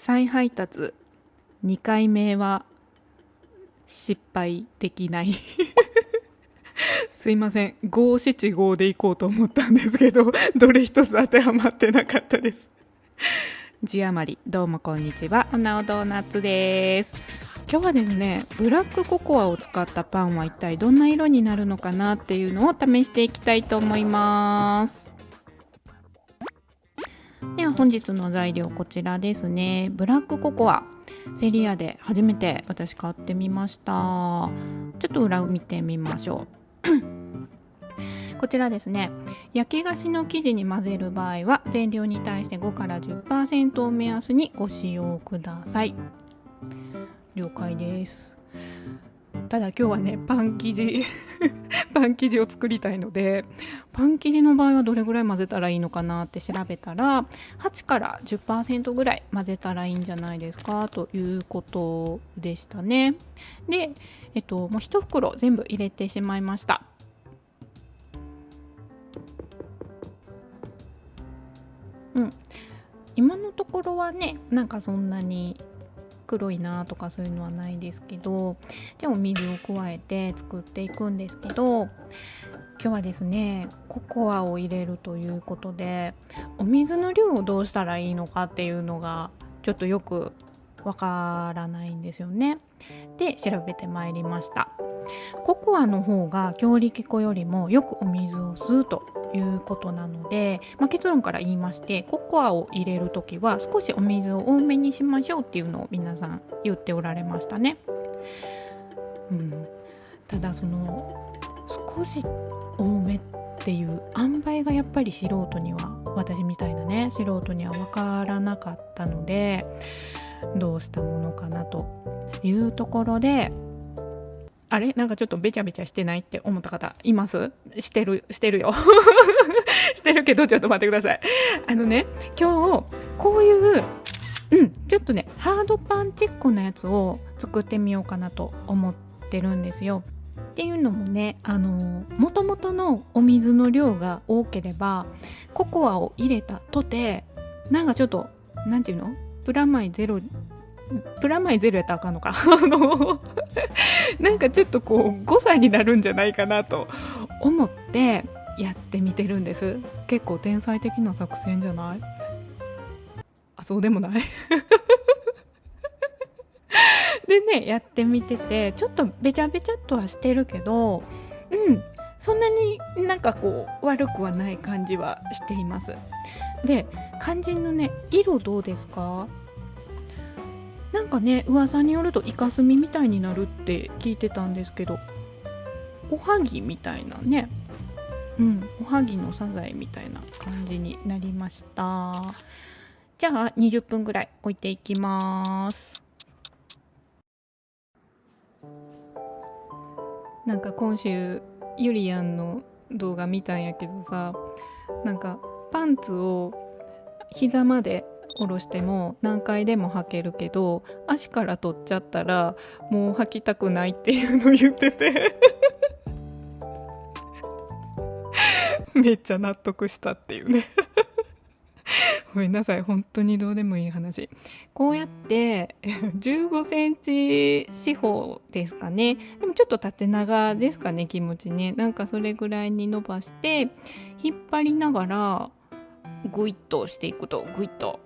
再配達2回目は失敗できないすいません、五七五でいこうと思ったんですけど、どれ一つ当てはまってなかったです。字余り、どうもこんにちは、おなおドーナツです。今日はですね、ブラックココアを使ったパンは一体どんな色になるのかなっていうのを試していきたいと思います。では本日の材料こちらですね。ブラックココア、セリアで初めて私買ってみました。ちょっと裏を見てみましょう。こちらですね、焼き菓子の生地に混ぜる場合は全量に対して5から 10% を目安にご使用ください。了解です。ただ今日はね、パン生地パン生地を作りたいので、パン生地の場合はどれぐらい混ぜたらいいのかなって調べたら、8から 10% ぐらい混ぜたらいいんじゃないですかということでしたね。で、もう1袋全部入れてしまいました。今のところはね、なんかそんなに黒いなとかそういうのはないですけど、じゃあお水を加えて作っていくんですけど、今日はですね、ココアを入れるということで、お水の量をどうしたらいいのかっていうのがちょっとよくわからないんですよね。で、調べてまいりました。ココアの方が強力粉よりもよくお水を吸うということなので、結論から言いまして、ココアを入れるときは少しお水を多めにしましょうっていうのを皆さん言っておられましたね。ただその少し多めっていう塩梅がやっぱり素人には、私みたいなね素人には分からなかったので、どうしたものかなというところで、あれなんかちょっとべちゃべちゃしてないって思った方います？してるよしてるけど、ちょっと待ってください。今日こういうちょっとねハードパンチックなやつを作ってみようかなと思ってるんですよ。っていうのもね、もともとのお水の量が多ければココアを入れたとて、なんかちょっとなんていうの、プラマイゼロやったらあかんのかなんかちょっとこう誤差になるんじゃないかなと思ってやってみてるんです。結構天才的な作戦じゃない？あ、そうでもないでね、やってみててちょっとべちゃべちゃっとはしてるけど、そんなになんかこう悪くはない感じはしています。で、肝心のね、色どうですか？なんかね、噂によるとイカスミみたいになるって聞いてたんですけど、おはぎみたいなね、おはぎのサザエみたいな感じになりました。じゃあ20分ぐらい置いていきます。なんか今週ゆりやんの動画見たんやけどさ、なんかパンツを膝まで下ろしても何回でも履けるけど、足から取っちゃったらもう履きたくないっていうのを言っててめっちゃ納得したっていうねごめんなさい、本当にどうでもいい話。こうやって15センチ四方ですかね、でもちょっと縦長ですかね、気持ちね、なんかそれぐらいに伸ばして引っ張りながらグイッとしていくと、グイッと、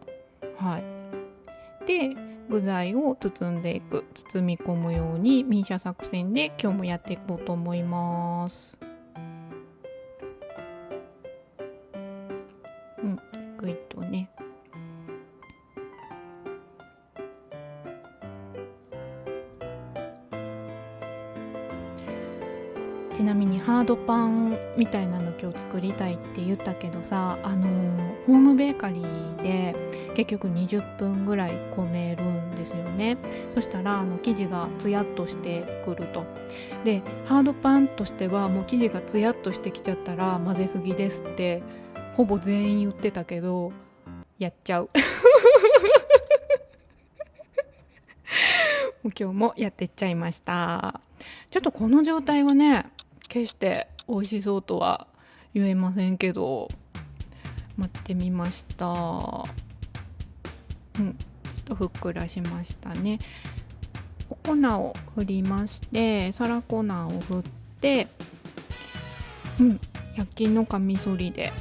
で具材を包んでいく、包み込むようにミーシャ作戦で今日もやっていこうと思います。グイッとね。ちなみにハードパンみたいなの今日作りたいって言ったけどさ、ホームベーカリーで結局20分ぐらいこねるんですよね。そしたら生地がツヤっとしてくると。で、ハードパンとしてはもう生地がツヤっとしてきちゃったら混ぜすぎですってほぼ全員言ってたけど、やっちゃう今日もやってっちゃいました。ちょっとこの状態はね、決して美味しそうとは言えませんけど、待ってみました。とふっくらしましたね。お粉を振りまして、皿粉を振って、100均のカミソリで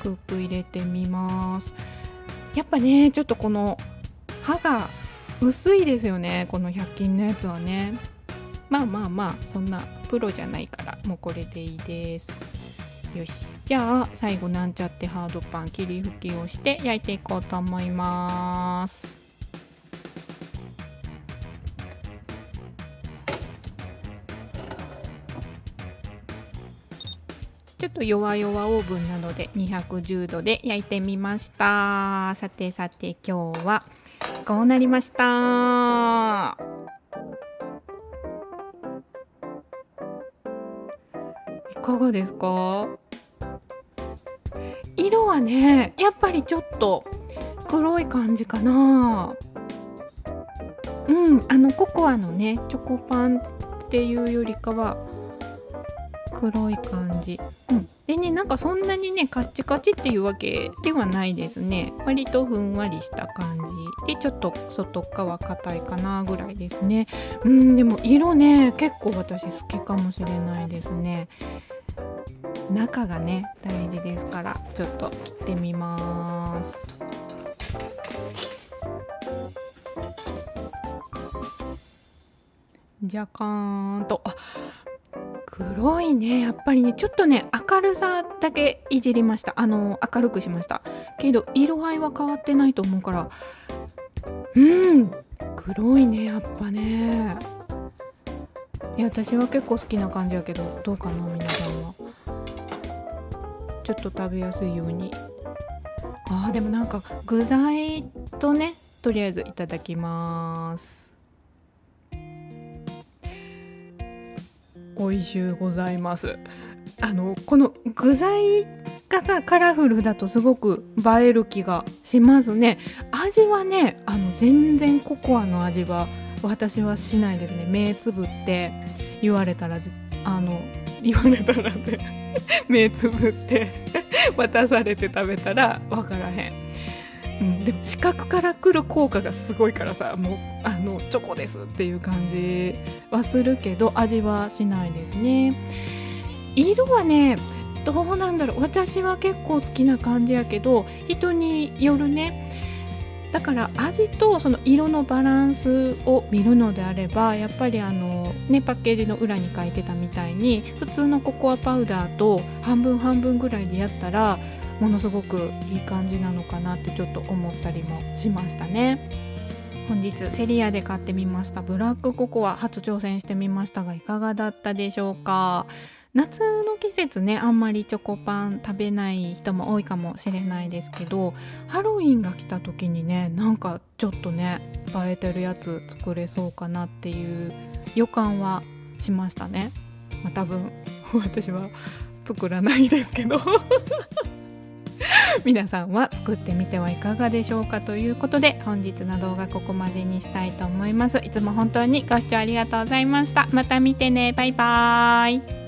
クック入れてみます。やっぱねちょっとこの刃が薄いですよね、この100均のやつはね。まあそんなプロじゃないからもうこれでいいです。よし、じゃあ最後なんちゃってハードパン霧吹きをして焼いていこうと思います。ちょっと弱々オーブンなので210度で焼いてみました。さて今日はこうなりました。いかがですか？色はねやっぱりちょっと黒い感じかな。ココアのねチョコパンっていうよりかは黒い感じ、でねなんかそんなにねカッチカチっていうわけではないですね。割とふんわりした感じで、ちょっと外側硬いかなぐらいですね。でも色ね結構私好きかもしれないですね。中がね大事ですから、ちょっと切ってみます。じゃかーんと、黒いね。やっぱりねちょっとね明るさだけいじりました。明るくしましたけど色合いは変わってないと思うから、黒いねやっぱね。いや私は結構好きな感じやけど、どうかな皆さんは。ちょっと食べやすいように。でもなんか具材とねとりあえずいただきます。おいしゅうございます。この具材がさカラフルだとすごく映える気がしますね。味はね全然ココアの味は私はしないですね。目つぶって言われたらって目つぶって渡されて食べたら分からへん。でも視覚から来る効果がすごいからさ、もうチョコですっていう感じはするけど味はしないですね。色はねどうなんだろう、私は結構好きな感じやけど人によるね。だから味とその色のバランスを見るのであれば、やっぱりパッケージの裏に書いてたみたいに普通のココアパウダーと半分半分ぐらいでやったらものすごくいい感じなのかなってちょっと思ったりもしましたね。本日セリアで買ってみましたブラックココア初挑戦してみましたがいかがだったでしょうか。夏の季節ねあんまりチョコパン食べない人も多いかもしれないですけど、ハロウィンが来た時にねなんかちょっとね映えてるやつ作れそうかなっていう予感はしましたね。多分私は作らないですけど皆さんは作ってみてはいかがでしょうか。ということで本日の動画ここまでにしたいと思います。いつも本当にご視聴ありがとうございました。また見てね。バイバーイ。